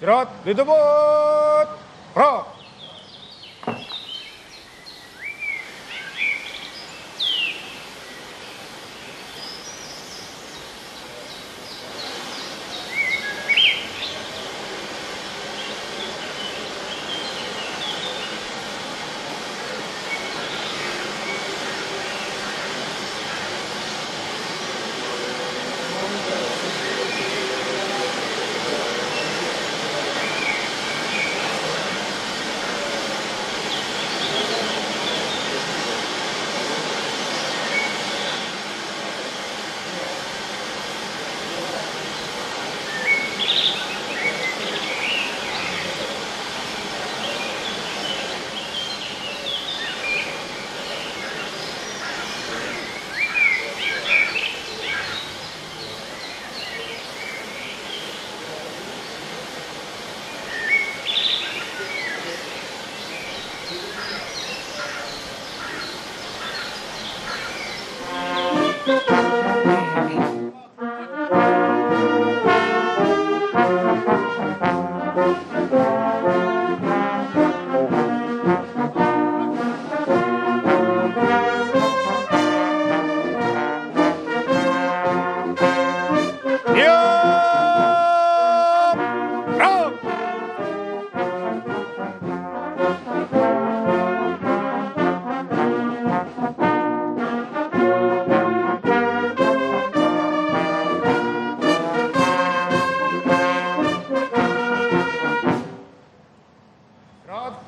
Surat disebut. Pro.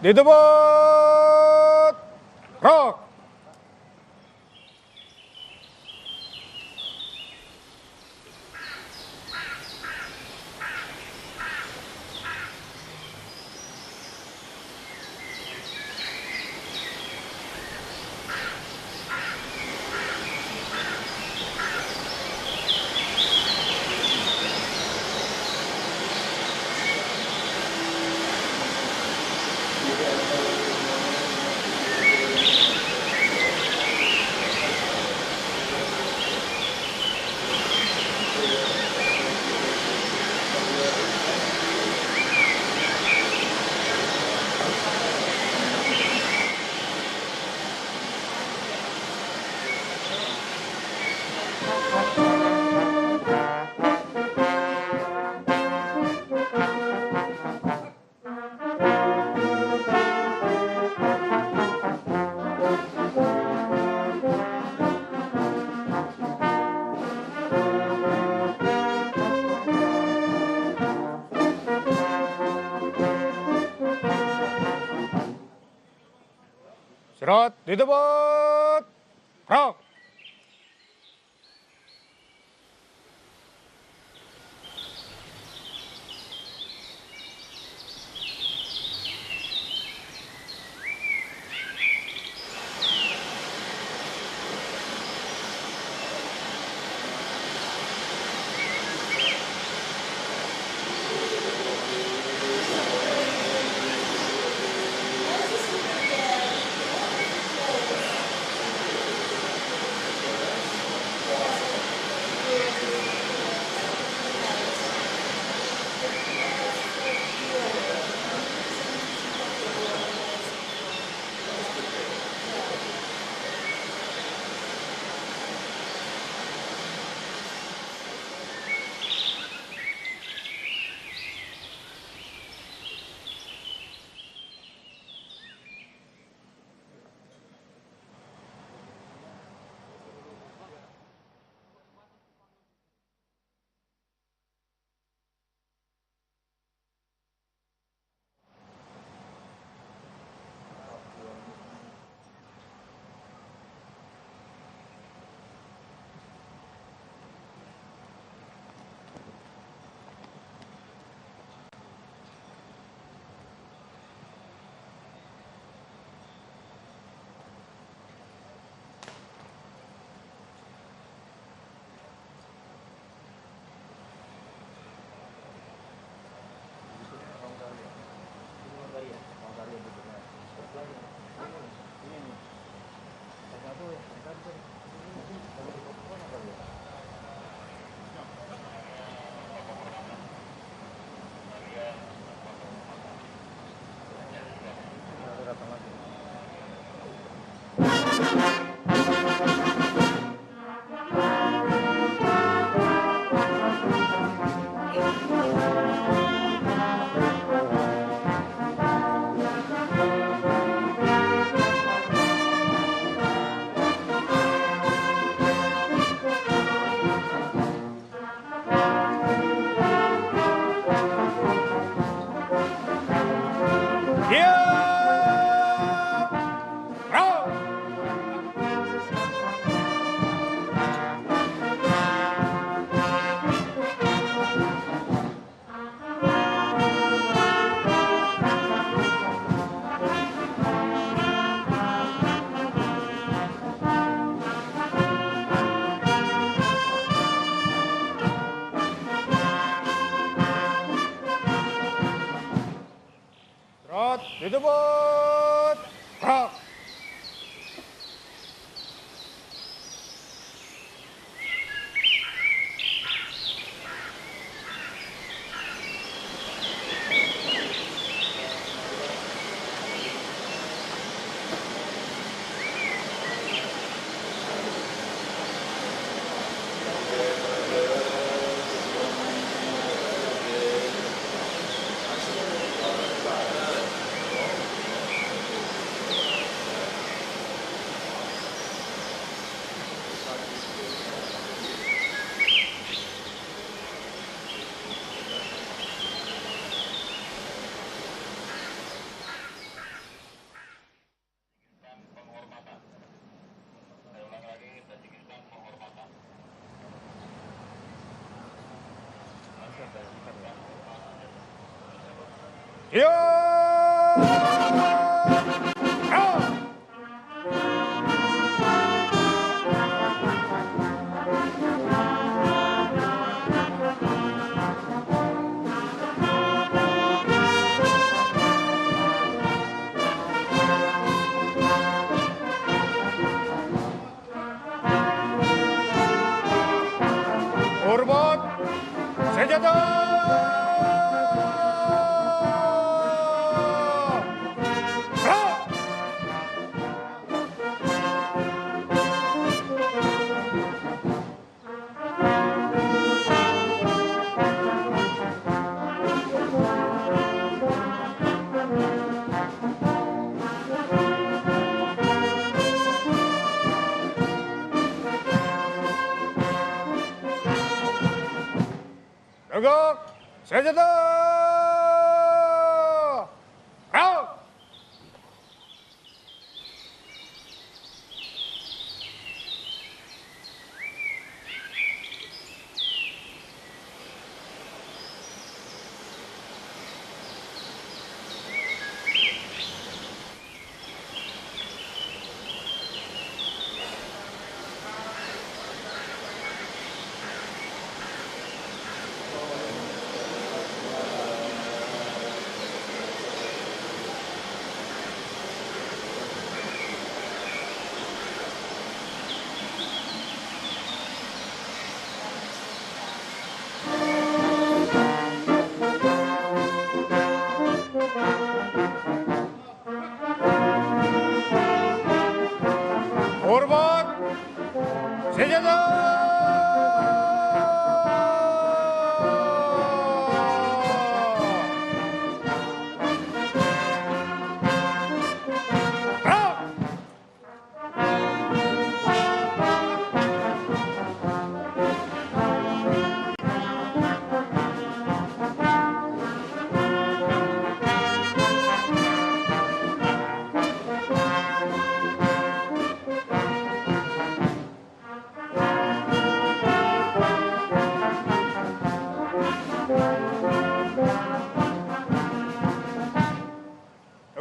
Disebut. Rock. Surat disebut. Rock. disebut, rock. Yo! Hormat, senjata! Tegak, senjata! Out! Hormat, senjata!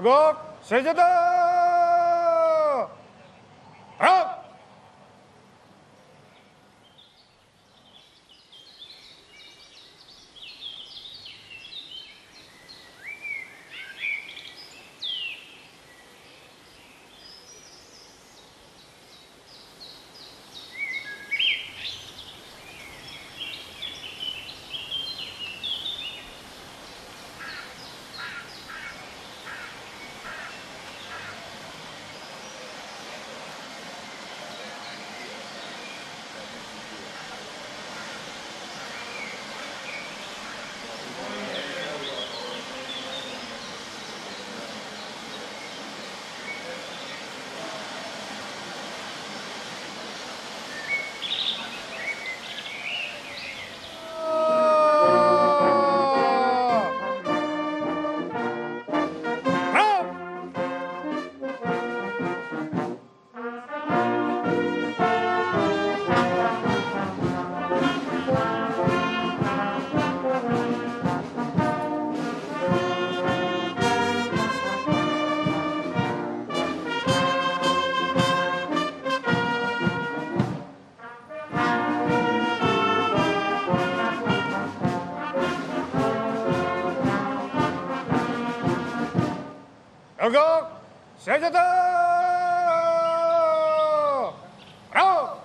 Tegak, senjata! Out! Tegak, senjata! Gerak!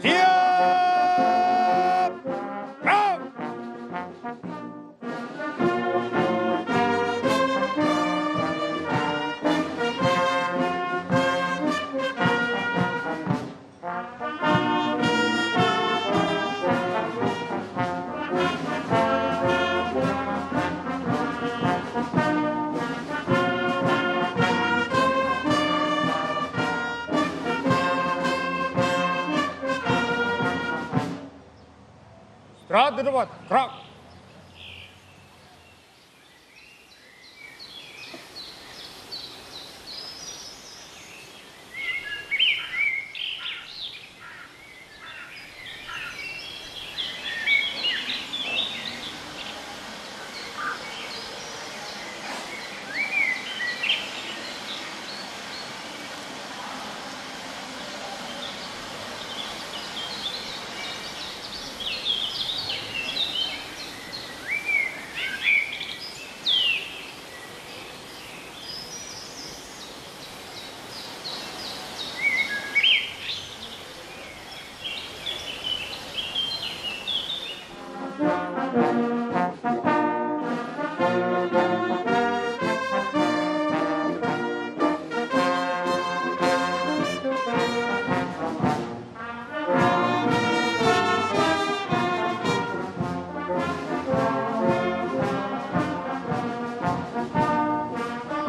Siap! Gerak! Istirahat di tempat, gerak!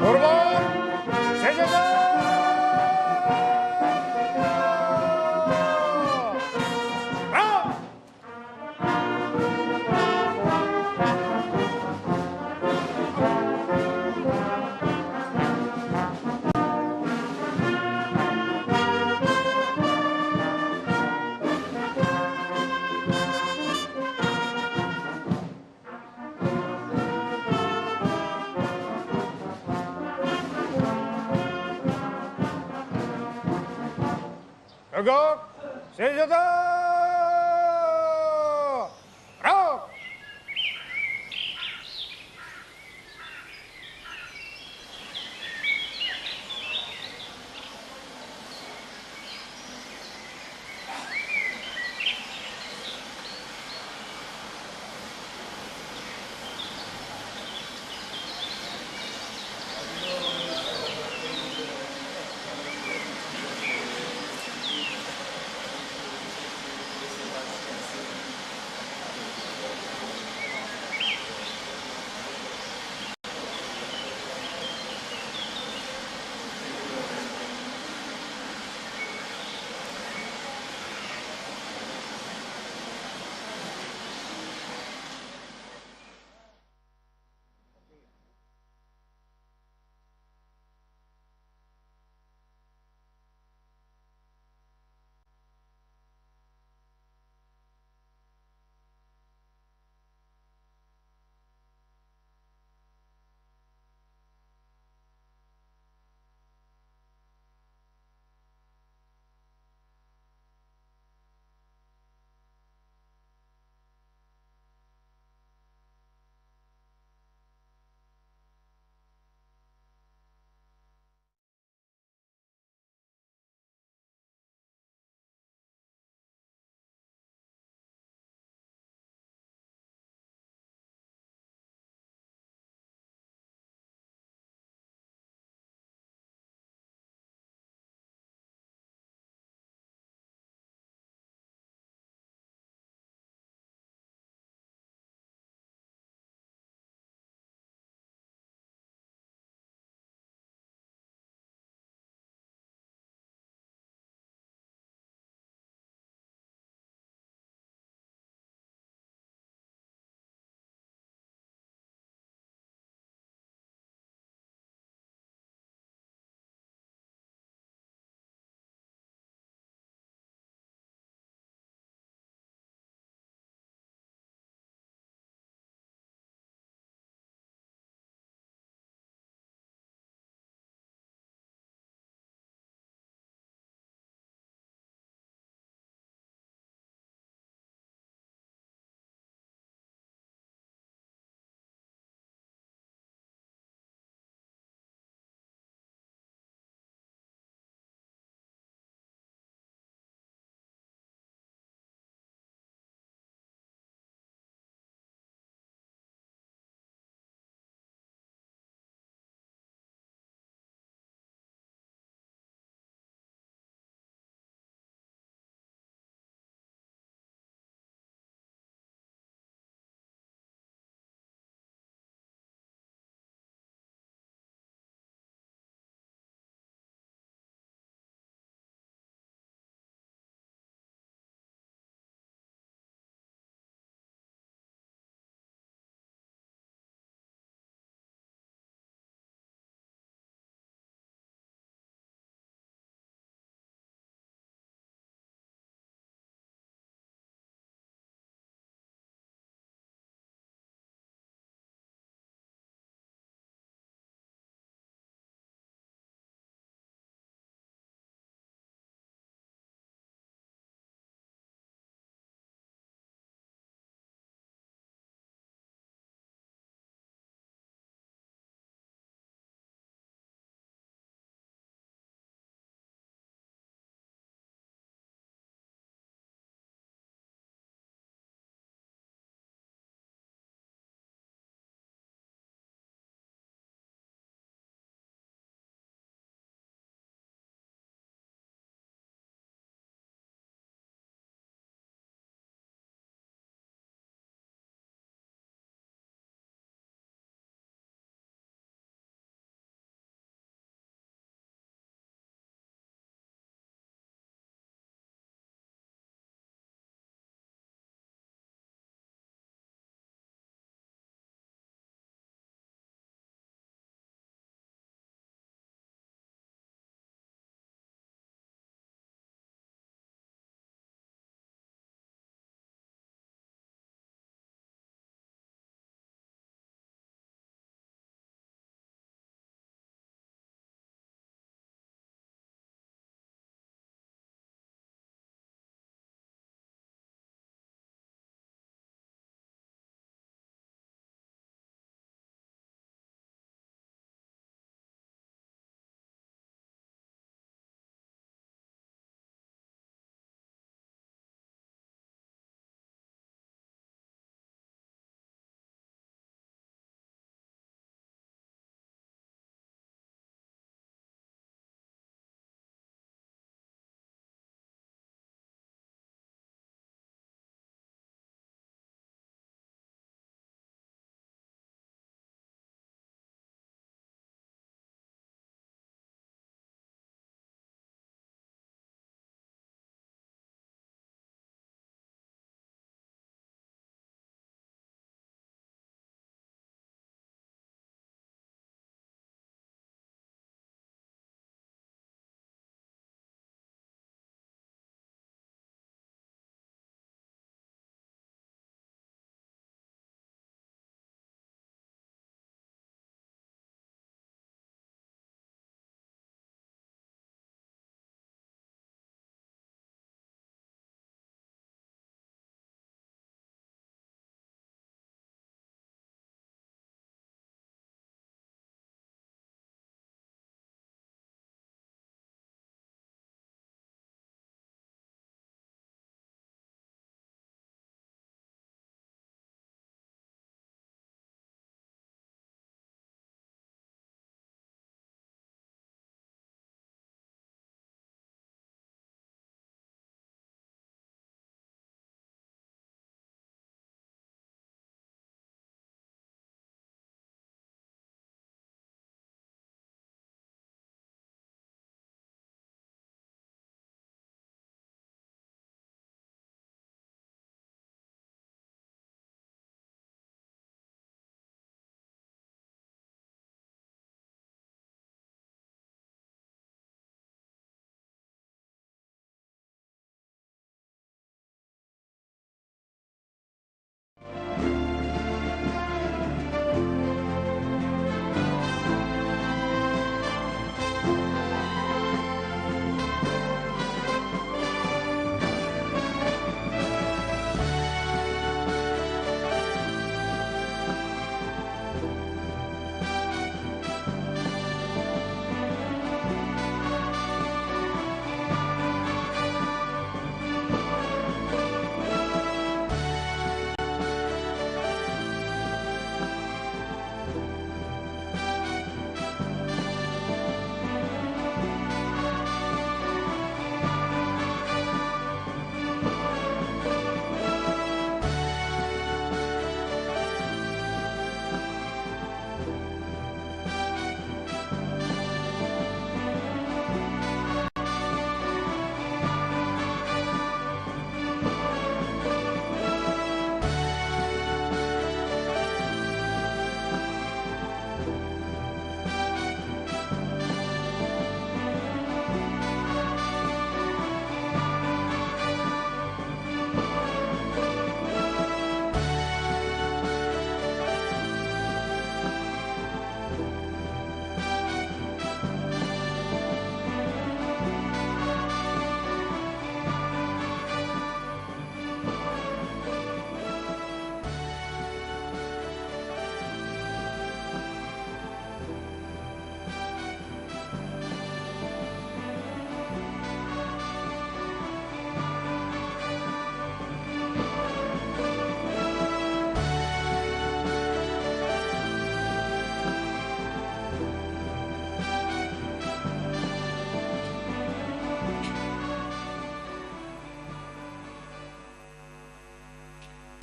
Korban, senjata! Gerak! Tegak, senjata! Gerak!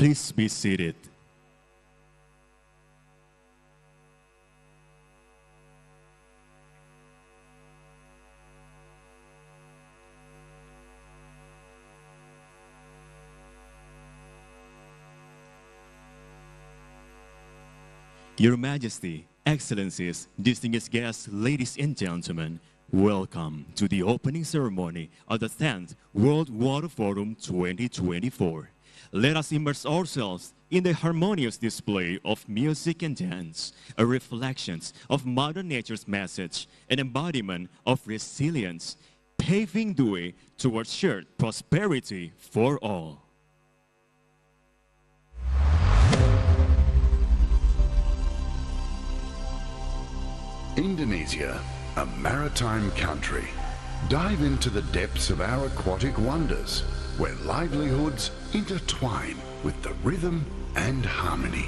Please be seated. Your Majesty, Excellencies, distinguished guests, ladies and gentlemen, welcome to the opening ceremony of the 10th World Water Forum 2024. Let us immerse ourselves in the harmonious display of music and dance, a reflection of Mother Nature's message, an embodiment of resilience, paving the way towards shared prosperity for all. Indonesia, a maritime country. Dive into the depths of our aquatic wonders, where livelihoods intertwine with the rhythm and harmony.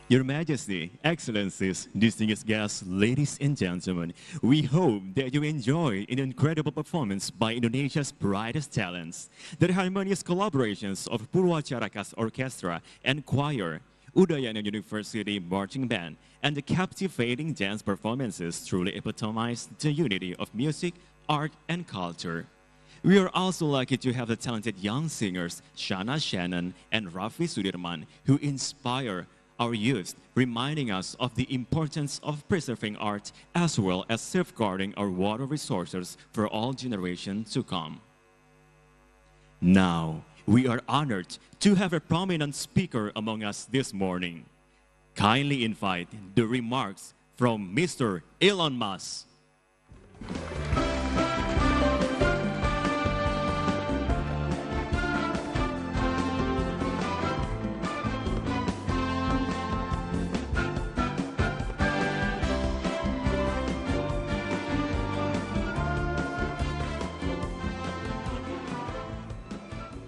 Your Majesty, Excellencies, distinguished guests, ladies and gentlemen, we hope that you enjoy an incredible performance by Indonesia's brightest talents, the harmonious collaborations of Purwacarakas Orchestra and Choir, Udayana University Marching Band, and the captivating dance performances truly epitomize the unity of music, art, and culture. We are also lucky to have the talented young singers Shana Shannon and Raffi Sudirman who inspire our youth, reminding us of the importance of preserving art as well as safeguarding our water resources for all generations to come. Now, we are honored to have a prominent speaker among us this morning. Kindly invite the remarks from Mr. Elon Musk.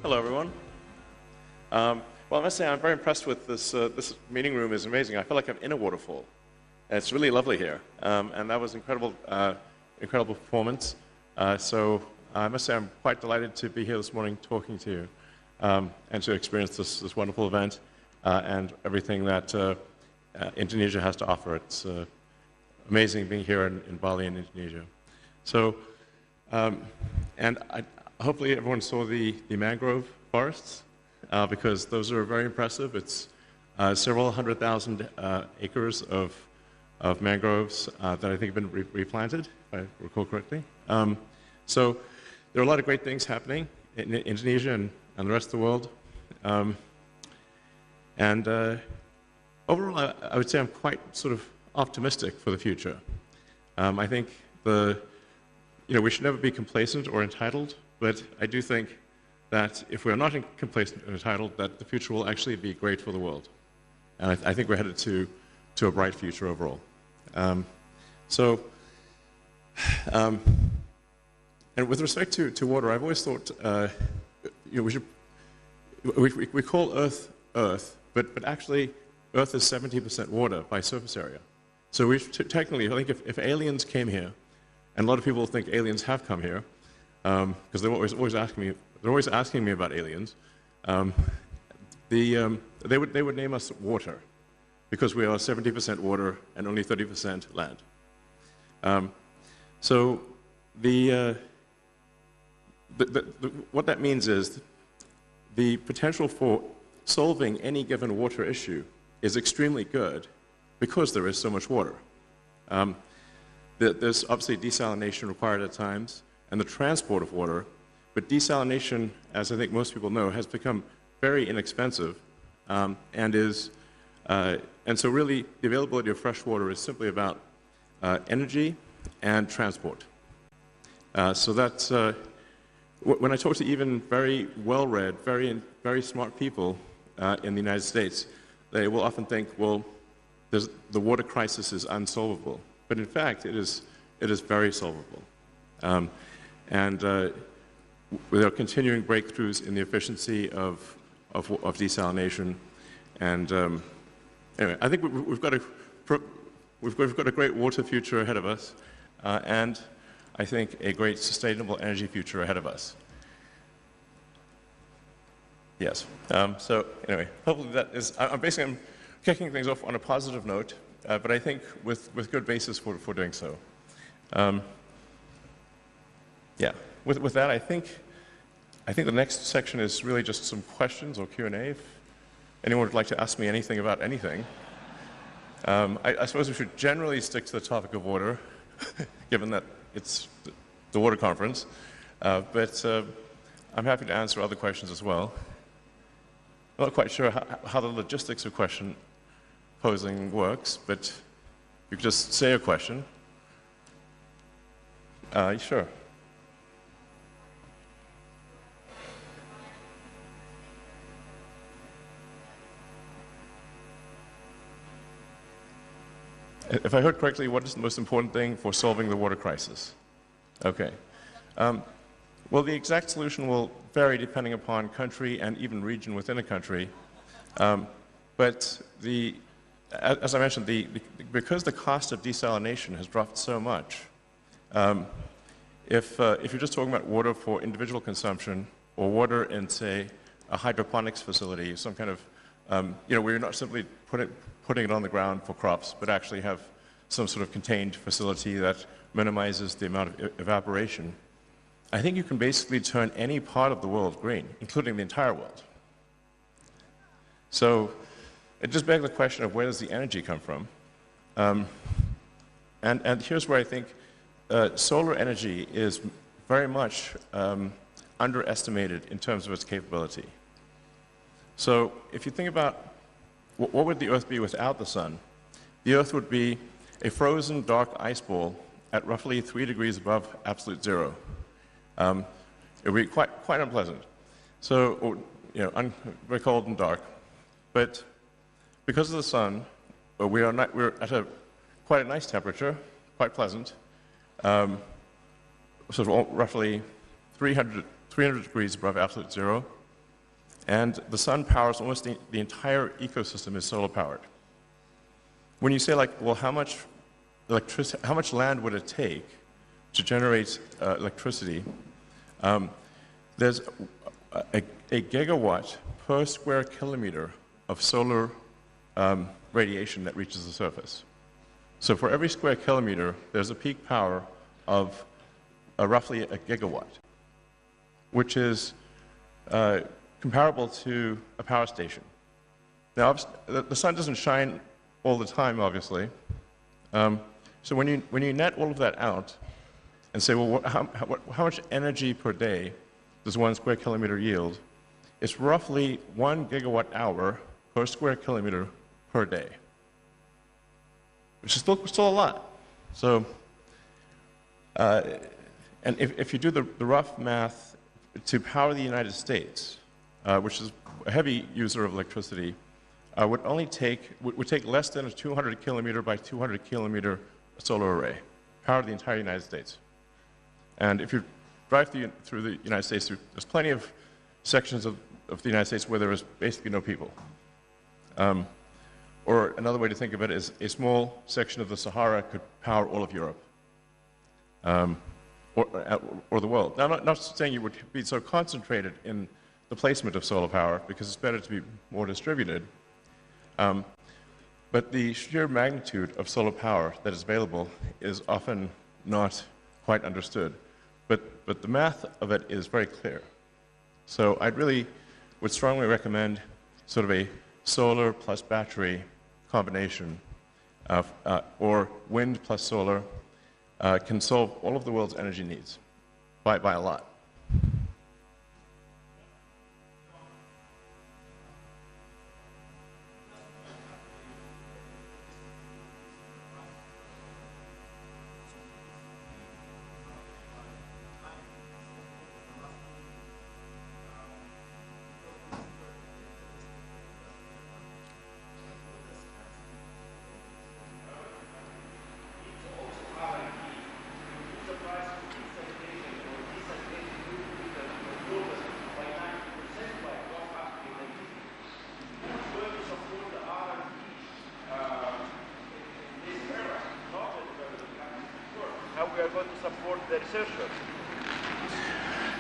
Hello, everyone. Well, I must say I'm very impressed with this. This meeting room is amazing. I feel like I'm in a waterfall. It's really lovely here, and that was incredible, incredible performance. So I must say I'm quite delighted to be here this morning talking to you and to experience this wonderful event and everything that Indonesia has to offer. It's amazing being here in Bali in Indonesia. So, hopefully everyone saw the mangrove forests, because those are very impressive. It's several 100,000 acres of mangroves that I think have been replanted, if I recall correctly. So there are a lot of great things happening in Indonesia and the rest of the world. Overall, I would say I'm quite sort of optimistic for the future. I think we should never be complacent or entitled. But I do think that if we're not complacent and entitled, that the future will actually be great for the world. And I think we're headed to a bright future overall. And with respect to water, I've always thought, we call Earth Earth, but actually Earth is 70% water by surface area. So technically, I think if aliens came here, and a lot of people think aliens have come here, because they're always asking me about aliens. They would name us water, because we are 70% water and only 30% land. What that means is the potential for solving any given water issue is extremely good because there is so much water. There's obviously desalination required at times, and the transport of water, but desalination, as I think most people know, has become very inexpensive, and so really the availability of fresh water is simply about energy and transport. So that's when I talk to even very well-read, very smart people in the United States, they will often think, well, the water crisis is unsolvable, but in fact, it is very solvable. There are continuing breakthroughs in the efficiency of desalination, and anyway, I think we've got a great water future ahead of us, and I think a great sustainable energy future ahead of us. Yes. So anyway, hopefully that is. I'm kicking things off on a positive note, but I think with good basis for doing so. Yeah. With that, I think the next section is really just some questions or Q&A. If anyone would like to ask me anything about anything, I suppose we should generally stick to the topic of water, given that it's the water conference. But I'm happy to answer other questions as well. I'm not quite sure how the logistics of question posing works, but you could just say a question. Sure. If I heard correctly, what is the most important thing for solving the water crisis? Okay. Well, the exact solution will vary depending upon country and even region within a country. But the as I mentioned, because the cost of desalination has dropped so much, if you're just talking about water for individual consumption or water in, say, a hydroponics facility, some kind of, where you're not simply putting it on the ground for crops, but actually have some sort of contained facility that minimizes the amount of evaporation, I think you can basically turn any part of the world green, including the entire world. So it just begs the question of where does the energy come from? And here's where I think solar energy is very much underestimated in terms of its capability. So if you think about what would the Earth be without the sun, the Earth would be a frozen dark ice ball at roughly 3 degrees above absolute zero. It would be quite unpleasant. So, very cold and dark. But because of the sun, we're at quite a nice temperature, quite pleasant, sort of roughly 300 degrees above absolute zero. And the sun powers almost the entire ecosystem is solar powered. When you say, like, well, how much land would it take to generate electricity? There's a gigawatt per square kilometer of solar radiation that reaches the surface. So for every square kilometer, there's a peak power of roughly a gigawatt, which is comparable to a power station. Now, the sun doesn't shine all the time, obviously. So when you net all of that out and say, well, how much energy per day does 1 square kilometer yield? It's roughly 1 gigawatt hour per square kilometer per day, which is still a lot. So, and if you do the rough math, to power the United States, which is a heavy user of electricity, would take less than a 200 kilometer by 200 kilometer solar array, power the entire United States. And if you drive through the United States, there's plenty of sections of the United States where there is basically no people. Or another way to think of it is a small section of the Sahara could power all of Europe, or the world. Now, I'm not saying you would be so concentrated in the placement of solar power, because it's better to be more distributed. But the sheer magnitude of solar power that is available is often not quite understood. But the math of it is very clear. So I really would strongly recommend sort of a solar plus battery combination, or wind plus solar, can solve all of the world's energy needs by a lot.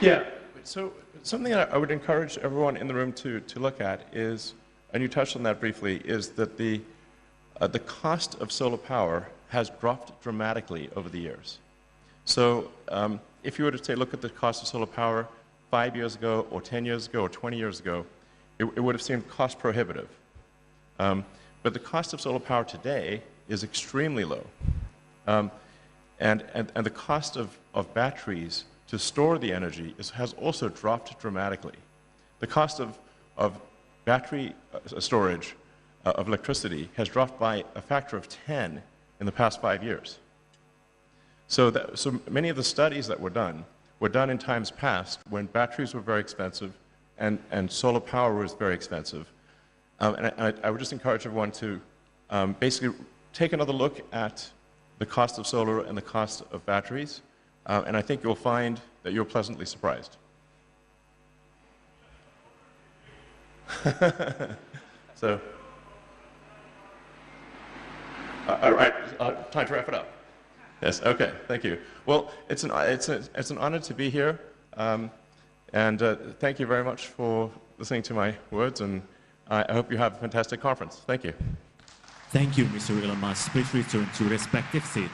Yeah, so something that I would encourage everyone in the room to look at is, and you touched on that briefly, is that the cost of solar power has dropped dramatically over the years. So if you were to say, look at the cost of solar power 5 years ago, or 10 years ago, or 20 years ago, it would have seemed cost prohibitive. But the cost of solar power today is extremely low. And the cost of batteries to store the energy has also dropped dramatically. The cost of battery storage of electricity has dropped by a factor of 10 in the past 5 years. So many of the studies that were done in times past when batteries were very expensive and solar power was very expensive. And I would just encourage everyone to basically take another look at the cost of solar and the cost of batteries, and I think you'll find that you're pleasantly surprised. All right, time to wrap it up. Yes, okay, thank you. Well, it's an honor to be here, and thank you very much for listening to my words, and I hope you have a fantastic conference. Thank you. Thank you, Mr. Ilmas. Please return to respective seat.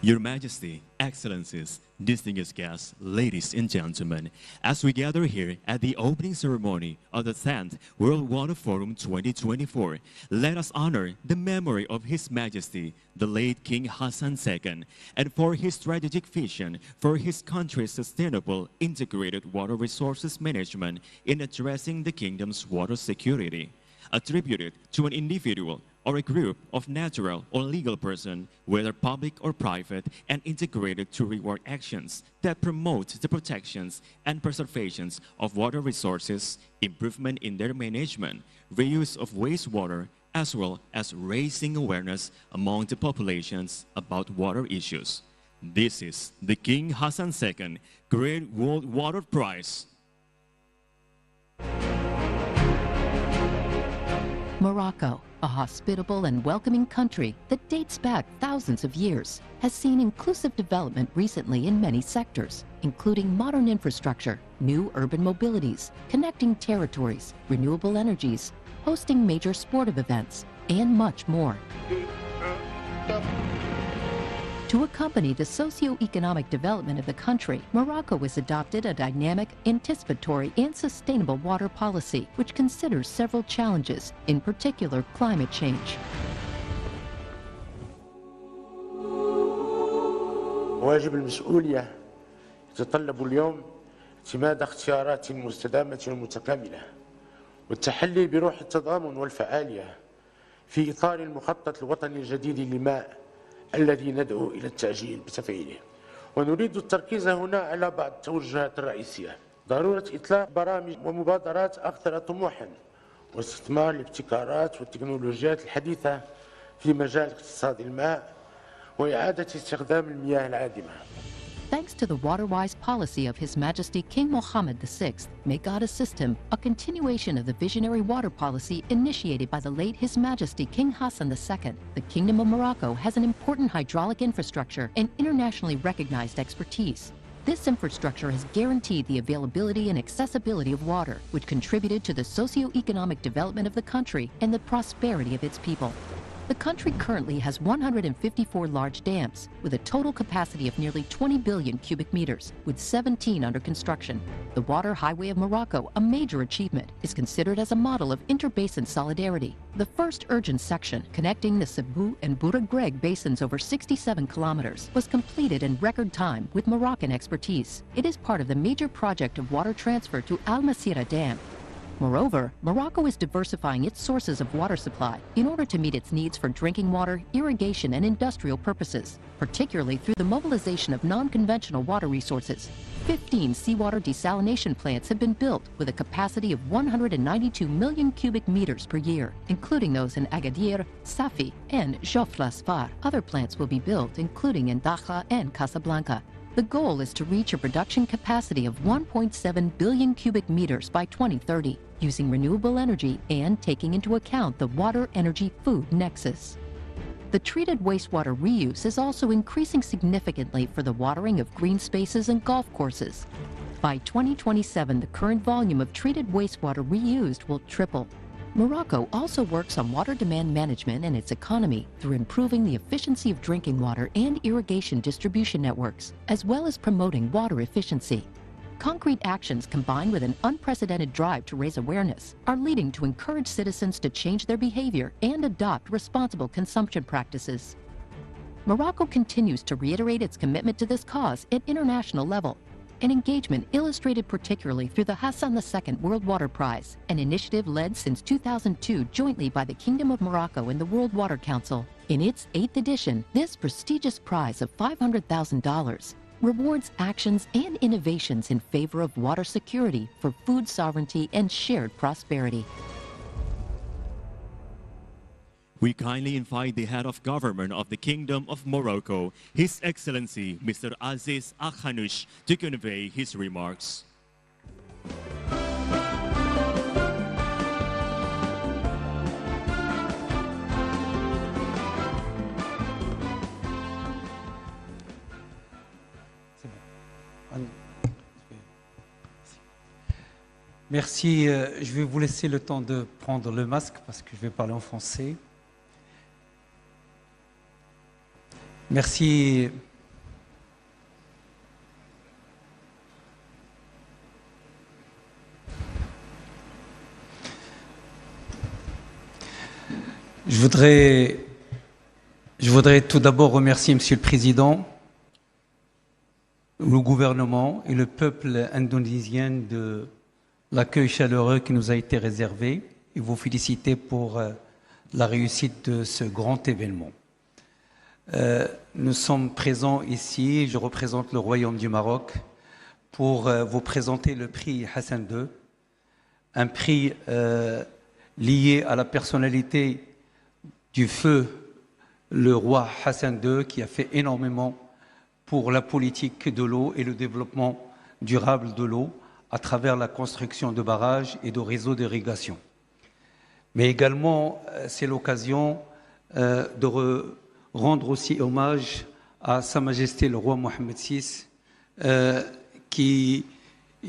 Your Majesty, Excellencies, distinguished guests, ladies and gentlemen, as we gather here at the opening ceremony of the 10th World Water Forum 2024, let us honor the memory of His Majesty, the late King Hassan II, and for his strategic vision for his country's sustainable integrated water resources management in addressing the kingdom's water security, attributed to an individual or a group of natural or legal person, whether public or private, and integrated to reward actions that promote the protections and preservations of water resources, improvement in their management, reuse of wastewater, as well as raising awareness among the populations about water issues. This is the King Hassan II Great World Water Prize. Morocco, a hospitable and welcoming country that dates back thousands of years, has seen inclusive development recently in many sectors, including modern infrastructure, new urban mobilities, connecting territories, renewable energies, hosting major sportive events, and much more. To accompany the socio-economic development of the country, Morocco has adopted a dynamic, anticipatory, and sustainable water policy, which considers several challenges, in particular climate change. واجب المسؤولية يتطلب اليوم اعتماد اختيارات مستدامة ومتكاملة والتحلي بروح التضامن والفعالية في إطار المخطط الوطني الجديد للماء الذي ندعو إلى التعجيل بتفعيله. ونريد التركيز هنا على بعض التوجهات الرئيسية: ضرورة إطلاق برامج ومبادرات أكثر طموحا واستثمار الابتكارات والتكنولوجيات الحديثة في مجال اقتصاد الماء وإعادة استخدام المياه العادمة. Thanks to the water-wise policy of His Majesty King Mohammed VI, may God assist him, a continuation of the visionary water policy initiated by the late His Majesty King Hassan II, the Kingdom of Morocco has an important hydraulic infrastructure and internationally recognized expertise. This infrastructure has guaranteed the availability and accessibility of water, which contributed to the socio-economic development of the country and the prosperity of its people. The country currently has 154 large dams, with a total capacity of nearly 20 billion cubic meters, with 17 under construction. The Water Highway of Morocco, a major achievement, is considered as a model of interbasin solidarity. The first urgent section, connecting the Sebou and Bouragreg basins over 67 kilometers, was completed in record time with Moroccan expertise. It is part of the major project of water transfer to Al Masira Dam. Moreover, Morocco is diversifying its sources of water supply in order to meet its needs for drinking water, irrigation, and industrial purposes, particularly through the mobilization of non-conventional water resources. 15 seawater desalination plants have been built with a capacity of 192 million cubic meters per year, including those in Agadir, Safi, and Jofla-Sfar. Other plants will be built, including in Dakhla and Casablanca. The goal is to reach a production capacity of 1.7 billion cubic meters by 2030, using renewable energy and taking into account the water-energy-food nexus. The treated wastewater reuse is also increasing significantly for the watering of green spaces and golf courses. By 2027, the current volume of treated wastewater reused will triple. Morocco also works on water demand management and its economy through improving the efficiency of drinking water and irrigation distribution networks, as well as promoting water efficiency. Concrete actions combined with an unprecedented drive to raise awareness are leading to encourage citizens to change their behavior and adopt responsible consumption practices. Morocco continues to reiterate its commitment to this cause at international level, an engagement illustrated particularly through the Hassan II World Water Prize, an initiative led since 2002 jointly by the Kingdom of Morocco and the World Water Council. In its 8th edition, this prestigious prize of $500,000 rewards actions and innovations in favor of water security for food sovereignty and shared prosperity. We kindly invite the head of government of the Kingdom of Morocco, His Excellency Mr. Aziz Al-Khanouch, to convey his remarks. Merci. Je vais vous laisser le temps de prendre le masque parce que je vais parler en français. Merci. Je voudrais tout d'abord remercier Monsieur le Président, le gouvernement et le peuple indonésien de l'accueil chaleureux qui nous a été réservé et vous féliciter pour la réussite de ce grand événement. Nous sommes présents ici, je représente le Royaume du Maroc, pour vous présenter le prix Hassan II, un prix lié à la personnalité du feu, le roi Hassan II, qui a fait énormément pour la politique de l'eau et le développement durable de l'eau à travers la construction de barrages et de réseaux d'irrigation. Mais également, c'est l'occasion de rendre aussi hommage à Sa Majesté le roi Mohammed VI, qui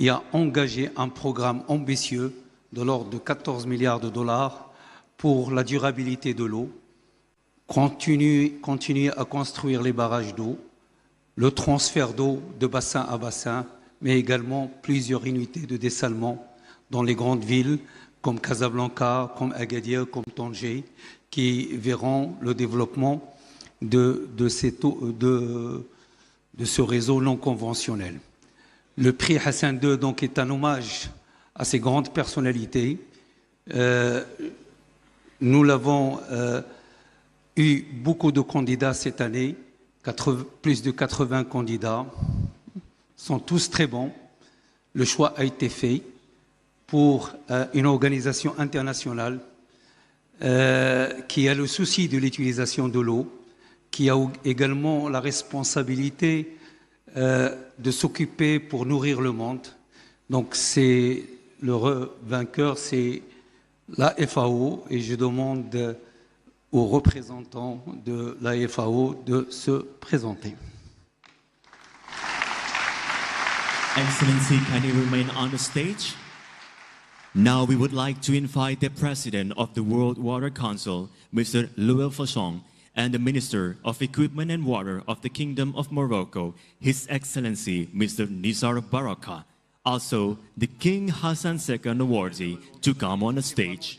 a engagé un programme ambitieux de l'ordre de 14 milliards de dollars pour la durabilité de l'eau, continuer à construire les barrages d'eau, le transfert d'eau de bassin à bassin, mais également plusieurs unités de dessalement dans les grandes villes comme Casablanca, comme Agadir, comme Tanger, qui verront le développement de ce réseau non conventionnel. Le prix Hassan II donc, est un hommage à ces grandes personnalités. Nous l'avons eu beaucoup de candidats cette année, plus de 80 candidats, sont tous très bons. Le choix a été fait pour une organisation internationale qui a le souci de l'utilisation de l'eau, qui a également la responsabilité de s'occuper pour nourrir le monde. Donc c'est le vainqueur, c'est la FAO, et je demande aux représentants de la FAO de se présenter. Excellency, can you remain on the stage? Now we would like to invite the President of the World Water Council, Mr. Loïc Fauchon, and the Minister of Equipment and Water of the Kingdom of Morocco, His Excellency Mr. Nizar Baraka. Also, the King Hassan II awardee to come on the stage.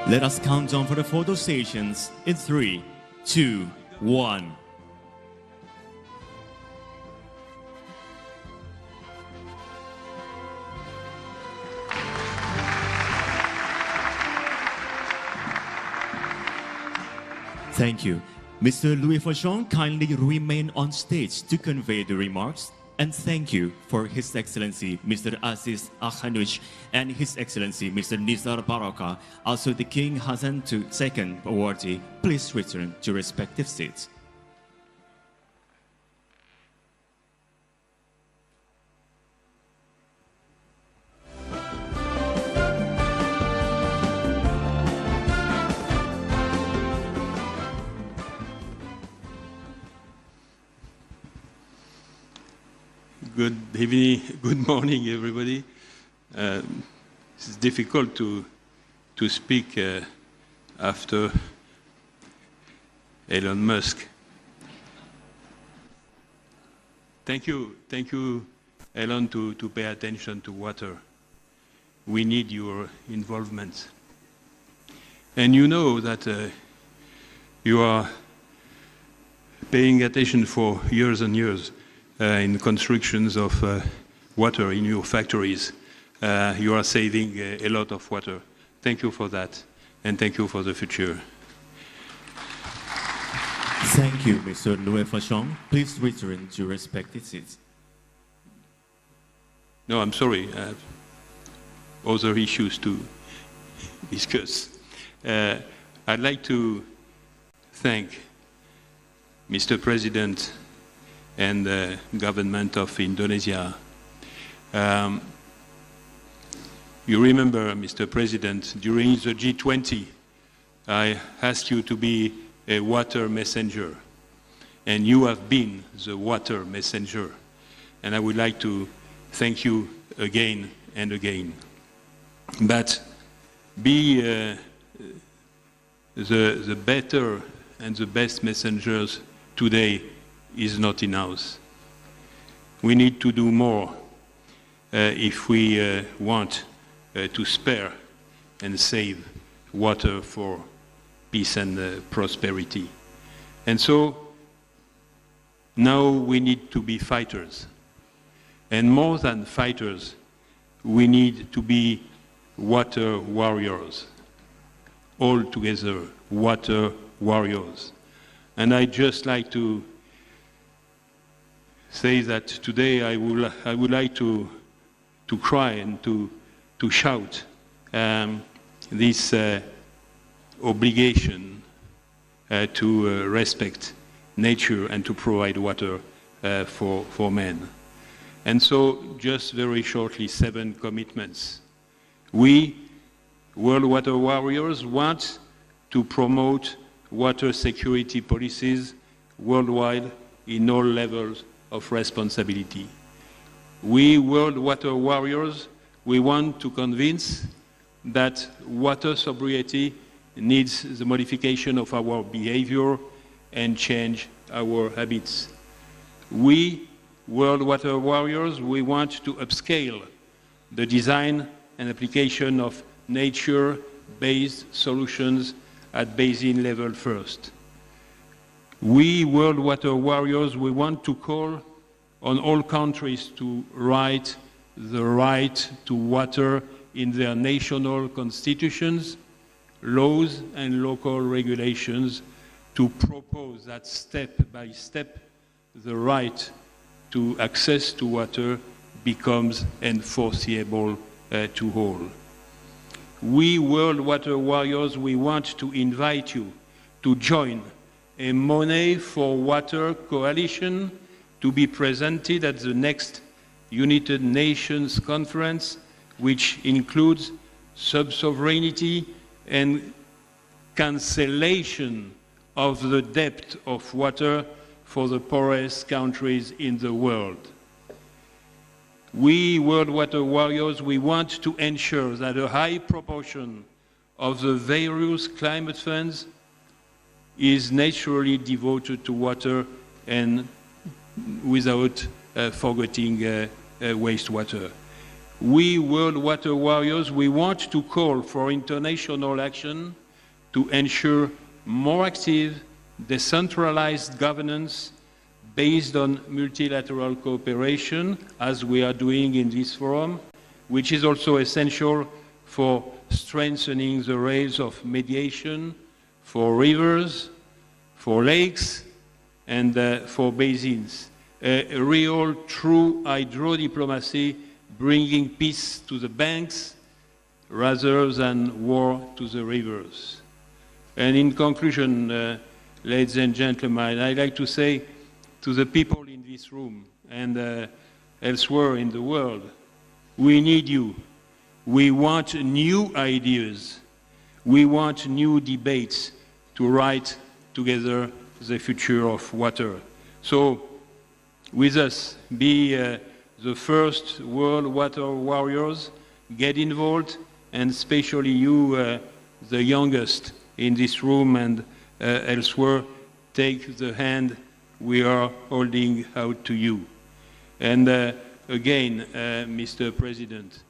Let us count down for the photo stations in 3, 2, 1. Thank you. Mr. Loïc Fauchon, kindly remain on stage to convey the remarks. And thank you for His Excellency Mr. Aziz Akhanush and His Excellency Mr. Nizar Baraka, also the King Hassan II awardee. Please return to respective seats. Good evening, good morning, everybody. It's difficult to speak after Elon Musk. Thank you, Elon, to pay attention to water. We need your involvement. And you know that you are paying attention for years and years in constructions of water in your factories. You are saving a lot of water. Thank you for that, and thank you for the future. Thank you, Mr. Loïc Fauchon. Please return to respective seats. No, I'm sorry. I have other issues to discuss. I'd like to thank Mr. President and the government of Indonesia. You remember, Mr. President, during the G20, I asked you to be a water messenger, and you have been the water messenger. And I would like to thank you again and again. But be the better and the best messengers today is not enough. We need to do more if we want to spare and save water for peace and prosperity. And so now we need to be fighters. And more than fighters, we need to be water warriors. All together, water warriors. And I'd just like to say that today I would like to cry and to shout this obligation to respect nature and to provide water for men. And so, just very shortly, 7 commitments. We, World Water Warriors, want to promote water security policies worldwide in all levels of responsibility. We, World Water Warriors, we want to convince that water sobriety needs the modification of our behavior and change our habits. We, World Water Warriors, we want to upscale the design and application of nature-based solutions at basin level first. We, World Water Warriors, we want to call on all countries to write the right to water in their national constitutions, laws, and local regulations to propose that step by step the right to access to water becomes enforceable to all. We, World Water Warriors, we want to invite you to join a Money for Water coalition to be presented at the next United Nations Conference, which includes sub-sovereignty and cancellation of the debt of water for the poorest countries in the world. We, World Water Warriors, we want to ensure that a high proportion of the various climate funds is naturally devoted to water and without forgetting wastewater. We, World Water Warriors, we want to call for international action to ensure more active, decentralized governance based on multilateral cooperation, as we are doing in this forum, which is also essential for strengthening the rails of mediation for rivers, for lakes, and for basins. A real, true hydro-diplomacy bringing peace to the banks rather than war to the rivers. And in conclusion, ladies and gentlemen, I'd like to say to the people in this room and elsewhere in the world, we need you. We want new ideas. We want new debates to write together the future of water. So, with us, be the first World Water Warriors, get involved, and especially you, the youngest in this room and elsewhere, take the hand we are holding out to you. And again, Mr. President,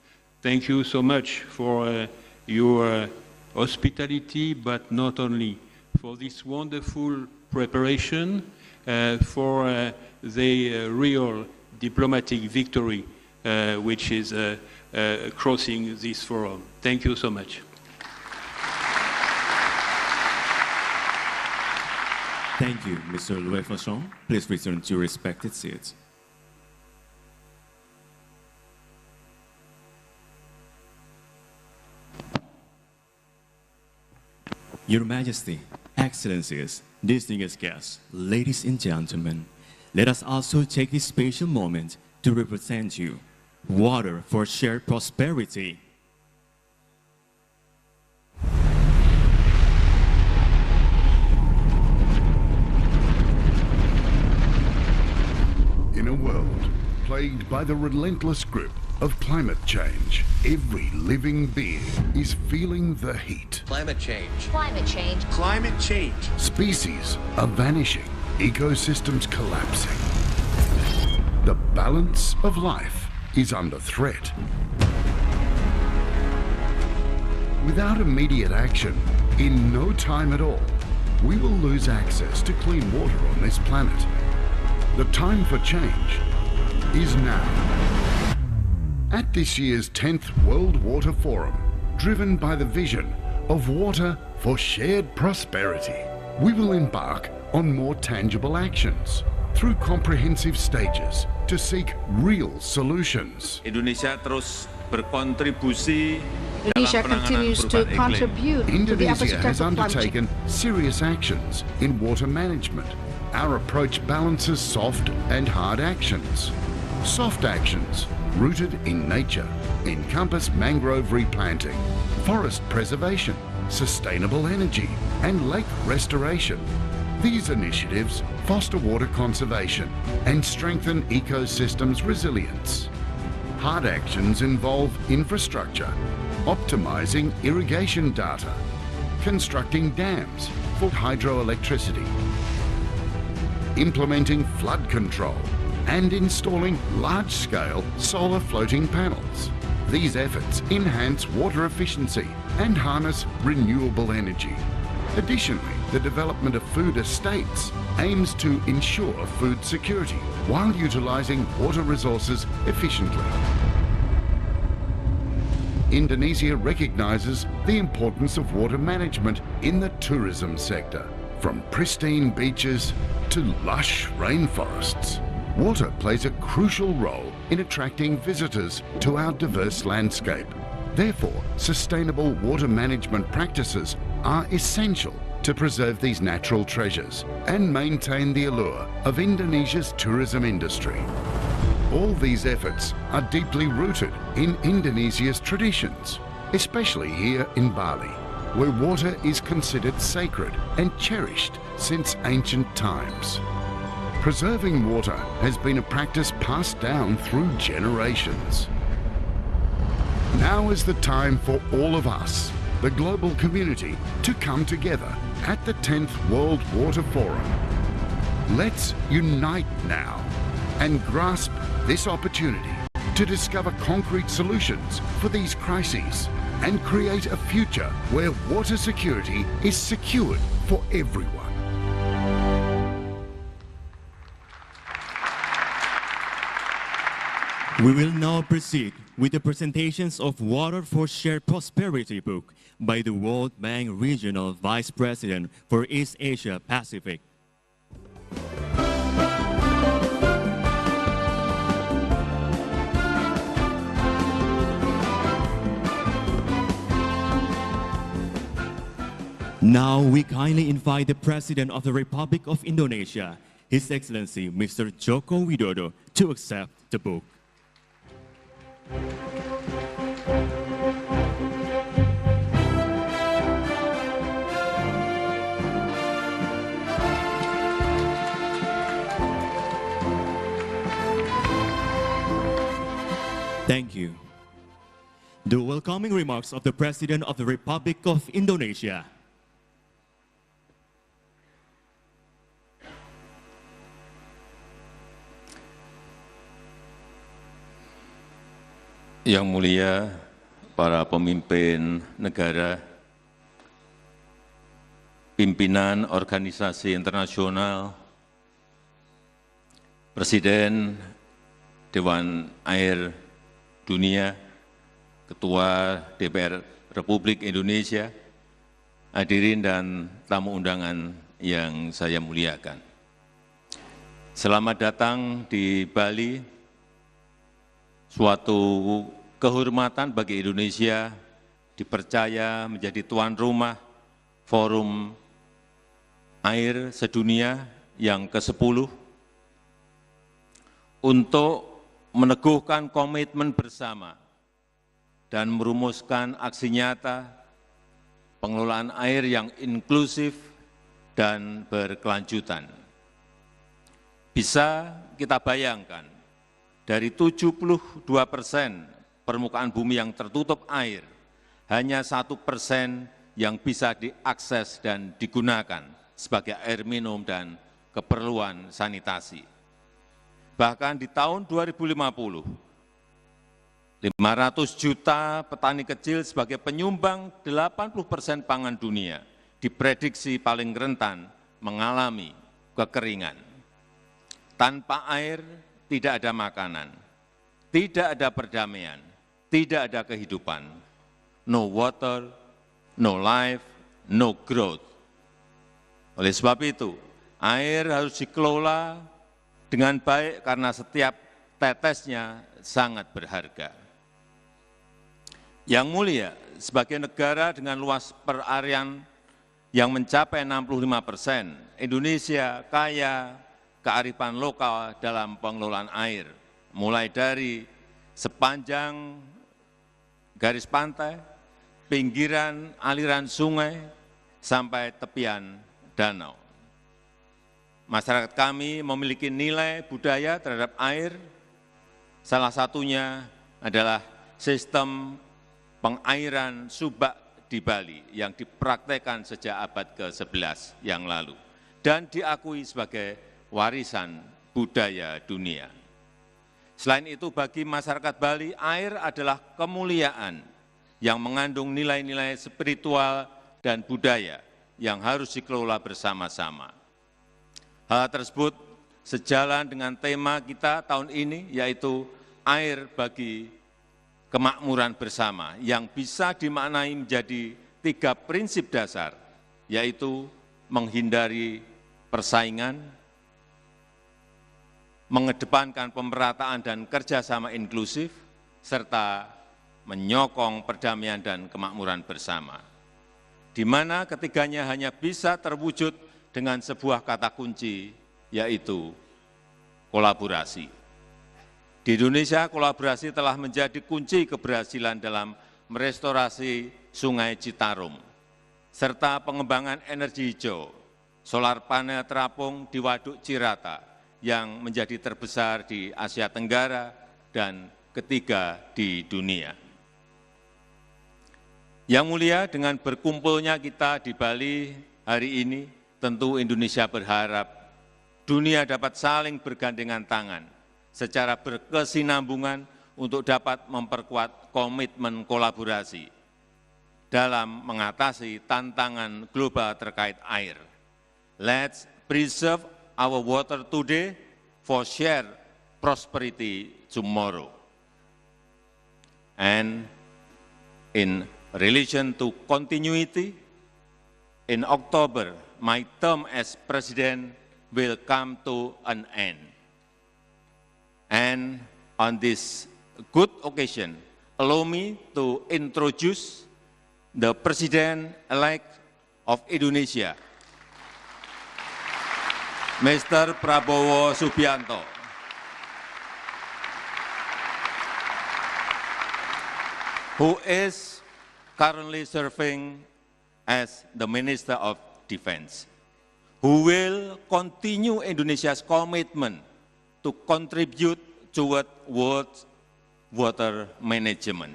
thank you so much for your hospitality, but not only, for this wonderful preparation, for the real diplomatic victory which is crossing this forum. Thank you so much. Thank you, Mr. Loïc Fauchon. Please return to your respected seats. Your Majesty, Excellencies, distinguished guests, ladies and gentlemen, let us also take this special moment to represent you. Water for shared prosperity. In a world plagued by the relentless grip of climate change, every living being is feeling the heat. Climate change. Climate change. Climate change. Species are vanishing, ecosystems collapsing. The balance of life is under threat. Without immediate action, in no time at all, we will lose access to clean water on this planet. The time for change is now. At this year's 10th World Water Forum, driven by the vision of water for shared prosperity, we will embark on more tangible actions through comprehensive stages to seek real solutions. Indonesia terus berkontribusi Indonesia dalam penanganan continues to perubahan iklim. contribute to the Indonesia efforts has of climate change. undertaken serious actions in water management. Our approach balances soft and hard actions. Soft actions, rooted in nature, encompass mangrove replanting, forest preservation, sustainable energy, and lake restoration. These initiatives foster water conservation and strengthen ecosystems' resilience. Hard actions involve infrastructure, optimizing irrigation data, constructing dams for hydroelectricity, implementing flood control, and installing large-scale solar floating panels. These efforts enhance water efficiency and harness renewable energy. Additionally, the development of food estates aims to ensure food security while utilizing water resources efficiently. Indonesia recognizes the importance of water management in the tourism sector, from pristine beaches to lush rainforests. Water plays a crucial role in attracting visitors to our diverse landscape. Therefore, sustainable water management practices are essential to preserve these natural treasures and maintain the allure of Indonesia's tourism industry. All these efforts are deeply rooted in Indonesia's traditions, especially here in Bali, where water is considered sacred and cherished since ancient times. Preserving water has been a practice passed down through generations. Now is the time for all of us, the global community, to come together at the 10th World Water Forum. Let's unite now and grasp this opportunity to discover concrete solutions for these crises and create a future where water security is secured for everyone. We will now proceed with the presentations of Water for Shared Prosperity book by the World Bank Regional Vice President for East Asia Pacific. Now we kindly invite the President of the Republic of Indonesia, His Excellency Mr. Joko Widodo, to accept the book. Thank you. The welcoming remarks of the President of the Republic of Indonesia. Yang mulia para pemimpin negara, pimpinan organisasi internasional, Presiden Dewan Air Dunia, Ketua DPR Republik Indonesia, hadirin dan tamu undangan yang saya muliakan. Selamat datang di Bali, suatu kehormatan bagi Indonesia dipercaya menjadi tuan rumah Forum air sedunia yang ke-10 untuk meneguhkan komitmen bersama dan merumuskan aksi nyata pengelolaan air yang inklusif dan berkelanjutan. Bisa kita bayangkan, dari 72% permukaan bumi yang tertutup air, hanya 1% yang bisa diakses dan digunakan sebagai air minum dan keperluan sanitasi. Bahkan di tahun 2050, 500 juta petani kecil sebagai penyumbang 80% pangan dunia diprediksi paling rentan mengalami kekeringan. Tanpa air tidak ada makanan, tidak ada perdamaian, tidak ada kehidupan. No water, no life, no growth. Oleh sebab itu, air harus dikelola dengan baik karena setiap tetesnya sangat berharga. Yang mulia, sebagai negara dengan luas perarian yang mencapai 65%, Indonesia kaya kearifan lokal dalam pengelolaan air, mulai dari sepanjang garis pantai, pinggiran aliran sungai, sampai tepian danau. Masyarakat kami memiliki nilai budaya terhadap air, salah satunya adalah sistem pengairan subak di Bali yang dipraktekkan sejak abad ke-11 yang lalu dan diakui sebagai warisan budaya dunia. Selain itu, bagi masyarakat Bali, air adalah kemuliaan yang mengandung nilai-nilai spiritual dan budaya yang harus dikelola bersama-sama. Hal tersebut sejalan dengan tema kita tahun ini, yaitu air bagi kemakmuran bersama, yang bisa dimaknai menjadi 3 prinsip dasar, yaitu menghindari persaingan, mengedepankan pemerataan dan kerjasama inklusif, serta menyokong perdamaian dan kemakmuran bersama, di mana ketiganya hanya bisa terwujud dengan sebuah kata kunci, yaitu kolaborasi. Di Indonesia, kolaborasi telah menjadi kunci keberhasilan dalam merestorasi Sungai Citarum, serta pengembangan energi hijau, solar panel terapung di Waduk Cirata, yang menjadi terbesar di Asia Tenggara dan ketiga di dunia. Yang mulia, dengan berkumpulnya kita di Bali hari ini, tentu Indonesia berharap dunia dapat saling bergandengan tangan secara berkesinambungan untuk dapat memperkuat komitmen kolaborasi dalam mengatasi tantangan global terkait air. Let's preserve our water today for shared prosperity tomorrow. And in relation to continuity, in October, my term as President will come to an end. And on this good occasion, allow me to introduce the President-elect of Indonesia, Mr. Prabowo Subianto. Who is currently serving as the Minister of Defense, who will continue Indonesia's commitment to contribute toward world water management.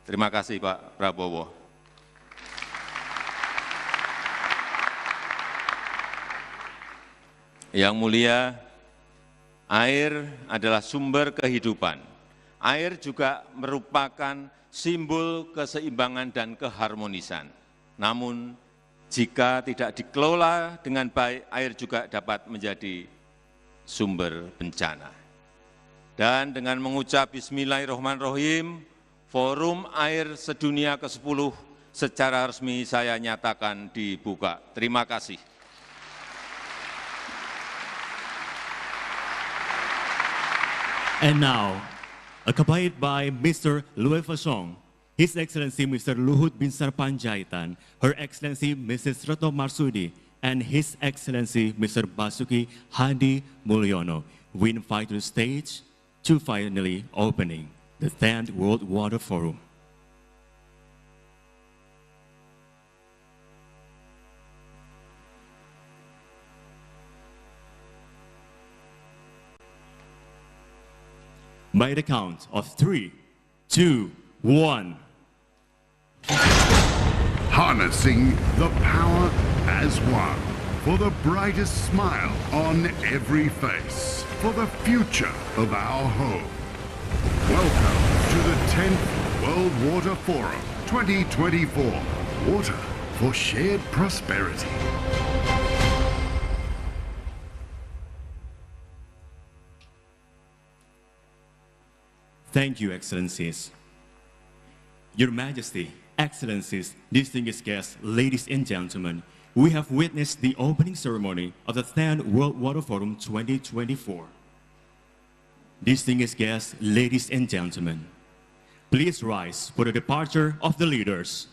Terima kasih Pak Prabowo. Yang mulia, air adalah sumber kehidupan. Air juga merupakan simbol keseimbangan dan keharmonisan. Namun, jika tidak dikelola dengan baik, air juga dapat menjadi sumber bencana. Dan dengan mengucap Bismillahirrahmanirrahim, Forum Air Sedunia ke-10 secara resmi saya nyatakan dibuka. Terima kasih. And now, accompanied by Mr. Loïc Fauchon, His Excellency Mr. Luhut Binsar Panjaitan, Her Excellency Mrs. Retno Marsudi, and His Excellency Mr. Basuki Hadi Mulyono, we invite to the stage to finally opening the 10th World Water Forum. By the count of 3, 2, 1. Harnessing the power as one for the brightest smile on every face, for the future of our home. Welcome to the 10th World Water Forum 2024. Water for shared prosperity. Thank you, Excellencies. Your Majesty, Excellencies, distinguished guests, ladies and gentlemen, we have witnessed the opening ceremony of the 10th World Water Forum 2024. Distinguished guests, ladies and gentlemen, please rise for the departure of the leaders.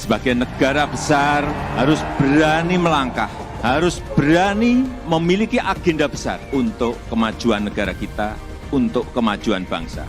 Sebagai negara besar harus berani melangkah, harus berani memiliki agenda besar untuk kemajuan negara kita, untuk kemajuan bangsa.